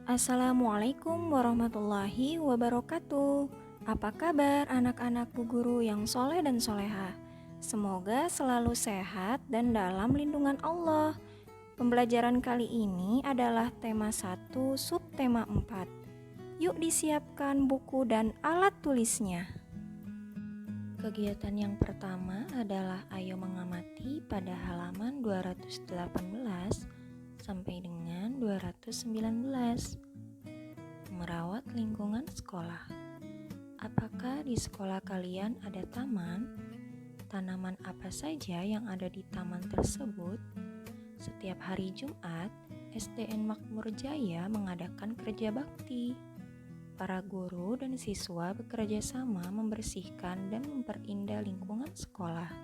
Assalamualaikum warahmatullahi wabarakatuh. Apa kabar anak-anak Bu Guru yang soleh dan soleha? Semoga selalu sehat dan dalam lindungan Allah. Pembelajaran kali ini adalah tema 1, subtema 4. Yuk disiapkan buku dan alat tulisnya. Kegiatan yang pertama adalah ayo mengamati pada halaman 218 sampai dengan 219. Merawat lingkungan sekolah. Apakah di sekolah kalian ada taman? Tanaman apa saja yang ada di taman tersebut? Setiap hari Jumat, SDN Makmur Jaya mengadakan kerja bakti. Para guru dan siswa bekerja sama membersihkan dan memperindah lingkungan sekolah.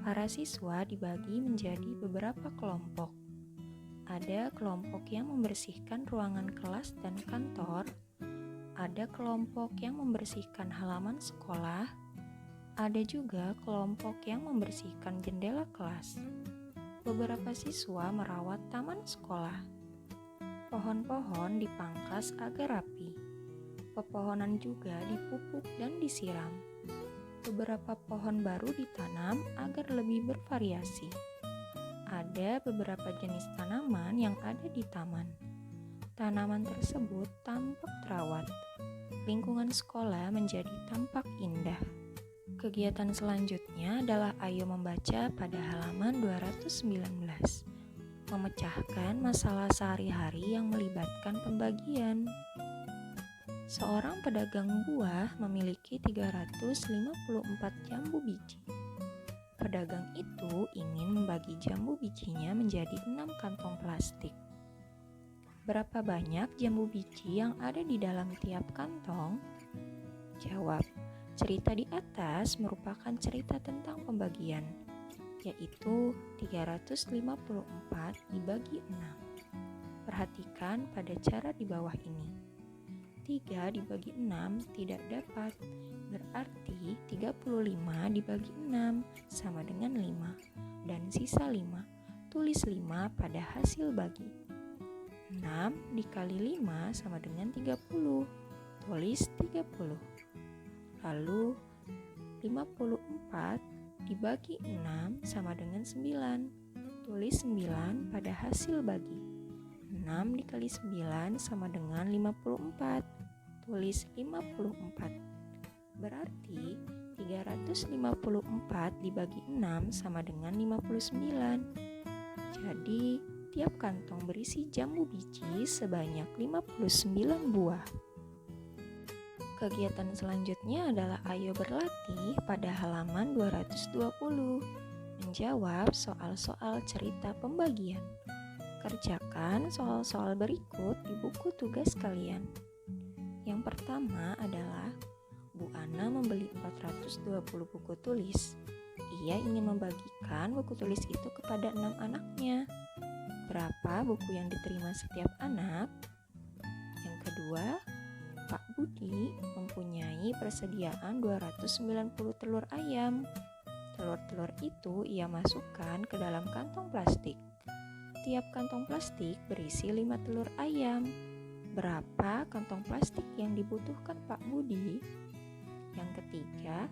Para siswa dibagi menjadi beberapa kelompok. Ada kelompok yang membersihkan ruangan kelas dan kantor, ada kelompok yang membersihkan halaman sekolah, ada juga kelompok yang membersihkan jendela kelas. Beberapa siswa merawat taman sekolah. Pohon-pohon dipangkas agar rapi. Pepohonan juga dipupuk dan disiram. Beberapa pohon baru ditanam agar lebih bervariasi. Ada beberapa jenis tanaman yang ada di taman. Tanaman tersebut tampak terawat. Lingkungan sekolah menjadi tampak indah. Kegiatan selanjutnya adalah ayo membaca pada halaman 219. Memecahkan masalah sehari-hari yang melibatkan pembagian. Seorang pedagang buah memiliki 354 jambu biji. Pedagang itu ingin membagi jambu bijinya menjadi 6 kantong plastik. Berapa banyak jambu biji yang ada di dalam tiap kantong? Jawab, cerita di atas merupakan cerita tentang pembagian, yaitu 354 dibagi 6. Perhatikan pada cara di bawah ini. 3 dibagi 6 tidak dapat, berarti 35 dibagi 6 sama dengan 5, dan sisa 5, tulis 5 pada hasil bagi. 6 dikali 5 sama dengan 30, tulis 30. Lalu 54 dibagi 6 sama dengan 9, tulis 9 pada hasil bagi. 6 dikali 9 sama dengan 54, tulis 54. Berarti 354 dibagi 6 sama dengan 59. Jadi, tiap kantong berisi jambu biji sebanyak 59 buah. Kegiatan selanjutnya adalah ayo berlatih pada halaman 220. Menjawab soal-soal cerita pembagian. Kerjakan soal-soal berikut di buku tugas kalian. Yang pertama adalah Bu Ana membeli 420 buku tulis. Ia ingin membagikan buku tulis itu kepada 6 anaknya. Berapa buku yang diterima setiap anak? Yang kedua, Pak Budi mempunyai persediaan 290 telur ayam. Telur-telur itu ia masukkan ke dalam kantong plastik. Tiap kantong plastik berisi 5 telur ayam. Berapa kantong plastik yang dibutuhkan Pak Budi? Yang ketiga,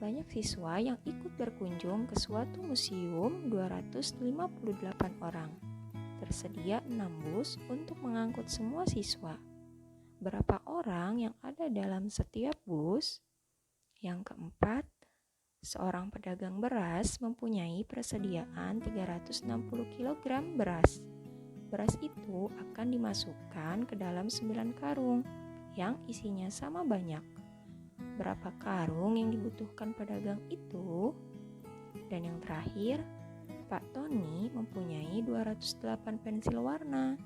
banyak siswa yang ikut berkunjung ke suatu museum 258 orang. Tersedia 6 bus untuk mengangkut semua siswa. Berapa orang yang ada dalam setiap bus? Yang keempat, seorang pedagang beras mempunyai persediaan 360 kg beras. Beras itu akan dimasukkan ke dalam 9 karung yang isinya sama banyak. Berapa karung yang dibutuhkan pedagang itu? Dan yang terakhir, Pak Tony mempunyai 208 pensil warna.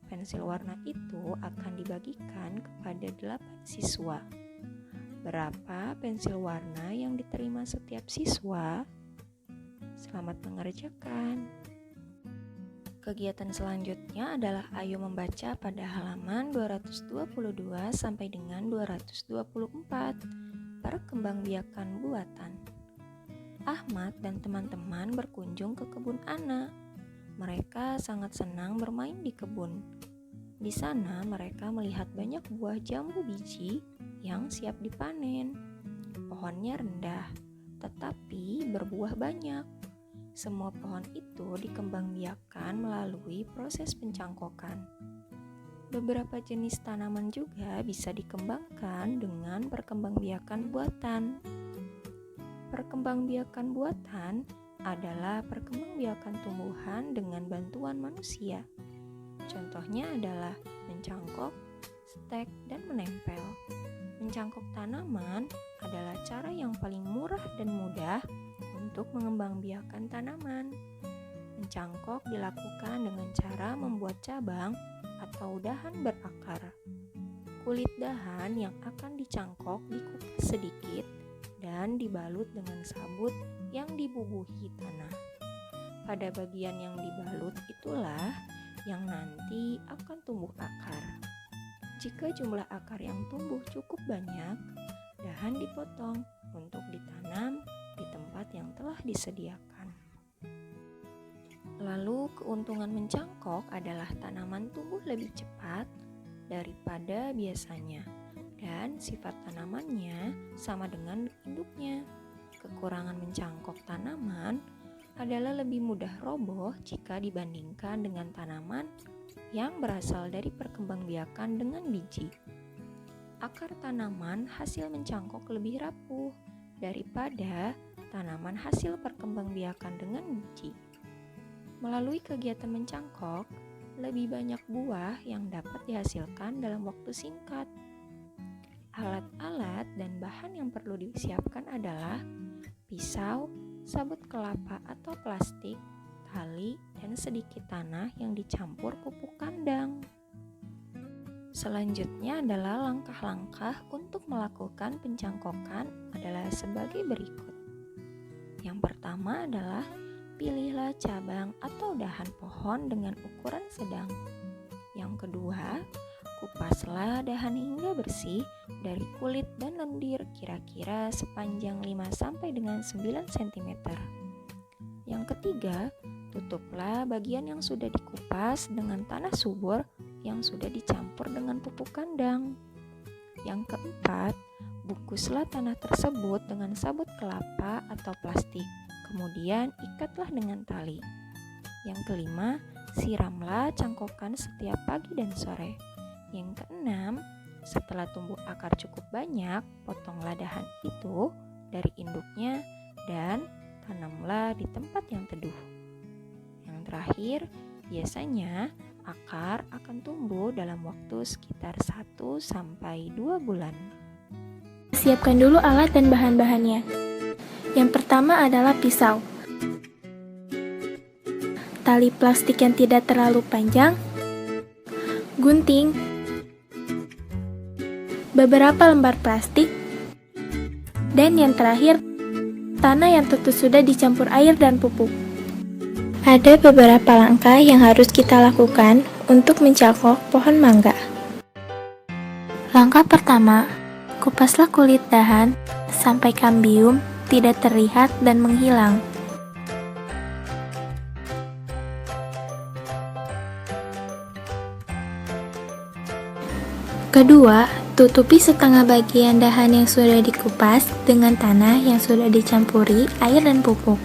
Pensil warna itu akan dibagikan kepada 8 siswa. Berapa pensil warna yang diterima setiap siswa? Selamat mengerjakan. Kegiatan selanjutnya adalah ayo membaca pada halaman 222 sampai dengan 224. Perkembangbiakan buatan. Ahmad dan teman-teman berkunjung ke kebun Ana. Mereka sangat senang bermain di kebun. Di sana mereka melihat banyak buah jambu biji yang siap dipanen. Pohonnya rendah, tetapi berbuah banyak. Semua pohon itu dikembangbiakkan melalui proses pencangkokan. Beberapa jenis tanaman juga bisa dikembangkan dengan perkembangbiakan buatan. Perkembangbiakan buatan adalah perkembangbiakan tumbuhan dengan bantuan manusia. Contohnya adalah mencangkok, stek, dan menempel. Mencangkok tanaman adalah cara yang paling murah dan mudah untuk mengembangbiakan tanaman. Mencangkok dilakukan dengan cara membuat cabang atau dahan berakar. Kulit dahan yang akan dicangkok dikupas sedikit dan dibalut dengan sabut yang dibubuhi tanah. Pada bagian yang dibalut itulah yang nanti akan tumbuh akar. Jika jumlah akar yang tumbuh cukup banyak, dahan dipotong untuk ditanam di tempat yang telah disediakan. Lalu keuntungan mencangkok adalah tanaman tumbuh lebih cepat daripada biasanya dan sifat tanamannya sama dengan induknya. Kekurangan mencangkok tanaman adalah lebih mudah roboh jika dibandingkan dengan tanaman yang berasal dari perkembangbiakan dengan biji. Akar tanaman hasil mencangkok lebih rapuh daripada tanaman hasil perkembangbiakan dengan biji. Melalui kegiatan mencangkok, lebih banyak buah yang dapat dihasilkan dalam waktu singkat. Alat-alat dan bahan yang perlu disiapkan adalah pisau, sabut kelapa atau plastik, tali, dan sedikit tanah yang dicampur pupuk kandang. Selanjutnya adalah langkah-langkah untuk melakukan pencangkokan adalah sebagai berikut. Yang pertama adalah pilihlah cabang atau dahan pohon dengan ukuran sedang. Yang kedua, kupaslah dahan hingga bersih dari kulit dan lendir kira-kira sepanjang 5 sampai dengan 9 cm. Yang ketiga, tutuplah bagian yang sudah dikupas dengan tanah subur yang sudah dicampur dengan pupuk kandang. Yang keempat, bungkuslah tanah tersebut dengan sabut kelapa atau plastik. Kemudian ikatlah dengan tali. Yang kelima, siramlah cangkokan setiap pagi dan sore. Yang keenam, setelah tumbuh akar cukup banyak, potonglah dahan itu dari induknya dan tanamlah di tempat yang teduh. Yang terakhir, biasanya akar akan tumbuh dalam waktu sekitar 1 sampai 2 bulan. Siapkan dulu alat dan bahan-bahannya. Yang pertama adalah pisau. Tali plastik yang tidak terlalu panjang, gunting, beberapa lembar plastik, dan yang terakhir, tanah yang tentu sudah dicampur air dan pupuk. Ada beberapa langkah yang harus kita lakukan untuk mencangkok pohon mangga. Langkah pertama, kupaslah kulit dahan sampai kambium tidak terlihat dan menghilang. Kedua, tutupi setengah bagian dahan yang sudah dikupas dengan tanah yang sudah dicampuri air dan pupuk.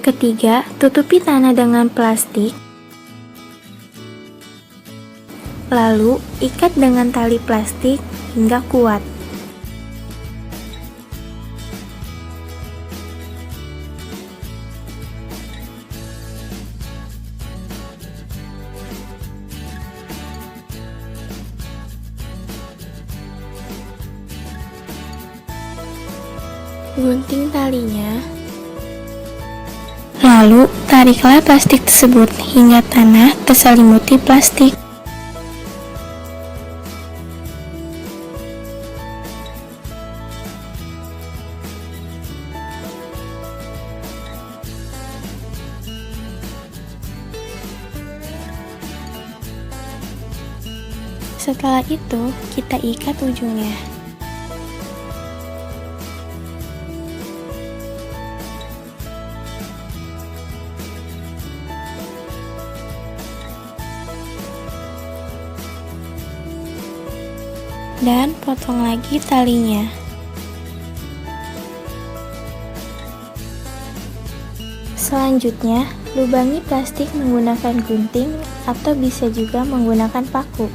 Ketiga, tutupi tanah dengan plastik. Lalu, ikat dengan tali plastik hingga kuat. Gunting talinya. Lalu, tariklah plastik tersebut hingga tanah terselimuti plastik. Setelah itu, kita ikat ujungnya. Dan potong lagi talinya. Selanjutnya, lubangi plastik menggunakan gunting atau bisa juga menggunakan paku.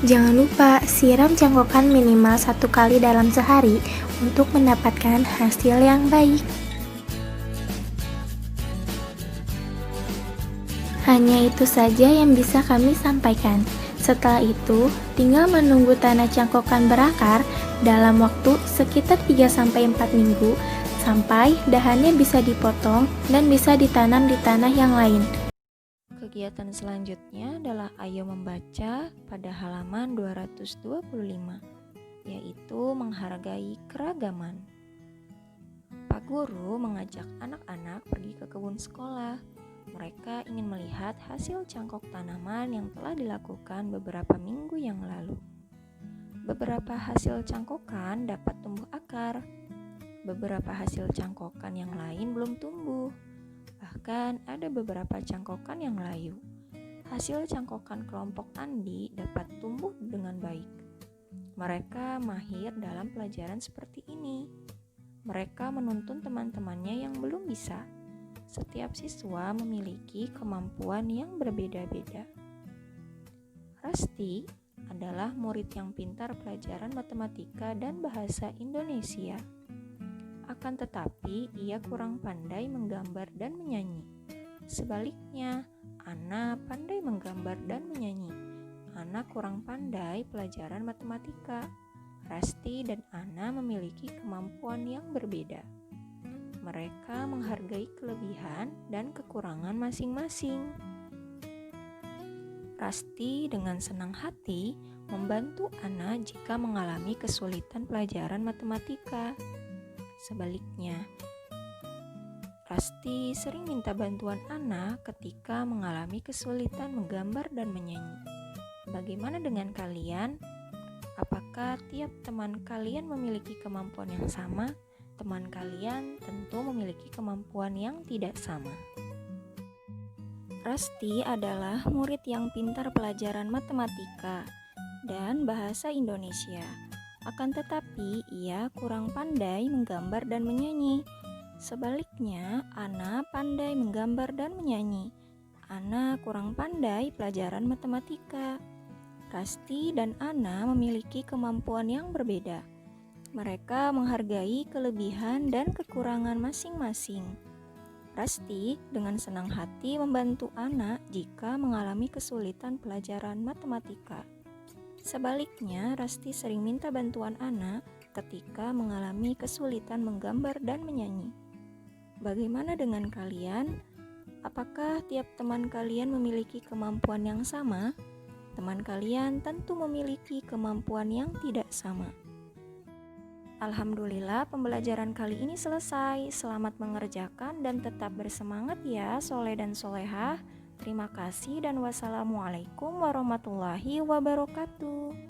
Jangan lupa siram cangkokan minimal 1 kali dalam sehari untuk mendapatkan hasil yang baik. Hanya itu saja yang bisa kami sampaikan. Setelah itu, tinggal menunggu tanah cangkokan berakar dalam waktu sekitar 3-4 minggu sampai dahannya bisa dipotong dan bisa ditanam di tanah yang lain. Kegiatan selanjutnya adalah ayo membaca pada halaman 225, yaitu menghargai keragaman. Pak Guru mengajak anak-anak pergi ke kebun sekolah. Mereka ingin melihat hasil cangkok tanaman yang telah dilakukan beberapa minggu yang lalu. Beberapa hasil cangkokan dapat tumbuh akar. Beberapa hasil cangkokan yang lain belum tumbuh. Bahkan ada beberapa cangkokan yang layu. Hasil cangkokan kelompok Andi dapat tumbuh dengan baik. Mereka mahir dalam pelajaran seperti ini. Mereka menuntun teman-temannya yang belum bisa. Setiap siswa memiliki kemampuan yang berbeda-beda. Rasti adalah murid yang pintar pelajaran matematika dan bahasa Indonesia. Akan tetapi, ia kurang pandai menggambar dan menyanyi. Sebaliknya, Ana pandai menggambar dan menyanyi. Ana kurang pandai pelajaran matematika. Rasti dan Ana memiliki kemampuan yang berbeda. Mereka menghargai kelebihan dan kekurangan masing-masing. Rasti dengan senang hati membantu Ana jika mengalami kesulitan pelajaran matematika. Sebaliknya, Rasti sering minta bantuan Ana ketika mengalami kesulitan menggambar dan menyanyi. Bagaimana dengan kalian? Apakah tiap teman kalian memiliki kemampuan yang sama? Teman kalian tentu memiliki kemampuan yang tidak sama. Rasti adalah murid yang pintar pelajaran matematika dan bahasa Indonesia. Akan tetapi, ia kurang pandai menggambar dan menyanyi. Sebaliknya, Ana pandai menggambar dan menyanyi. Ana kurang pandai pelajaran matematika. Rasti dan Ana memiliki kemampuan yang berbeda. Mereka menghargai kelebihan dan kekurangan masing-masing. Rasti dengan senang hati membantu Ana jika mengalami kesulitan pelajaran matematika. Sebaliknya, Rasti sering minta bantuan Ana ketika mengalami kesulitan menggambar dan menyanyi. Bagaimana dengan kalian? Apakah tiap teman kalian memiliki kemampuan yang sama? Teman kalian tentu memiliki kemampuan yang tidak sama. Alhamdulillah, pembelajaran kali ini selesai. Selamat mengerjakan dan tetap bersemangat ya, soleh dan solehah. Terima kasih dan wassalamualaikum warahmatullahi wabarakatuh.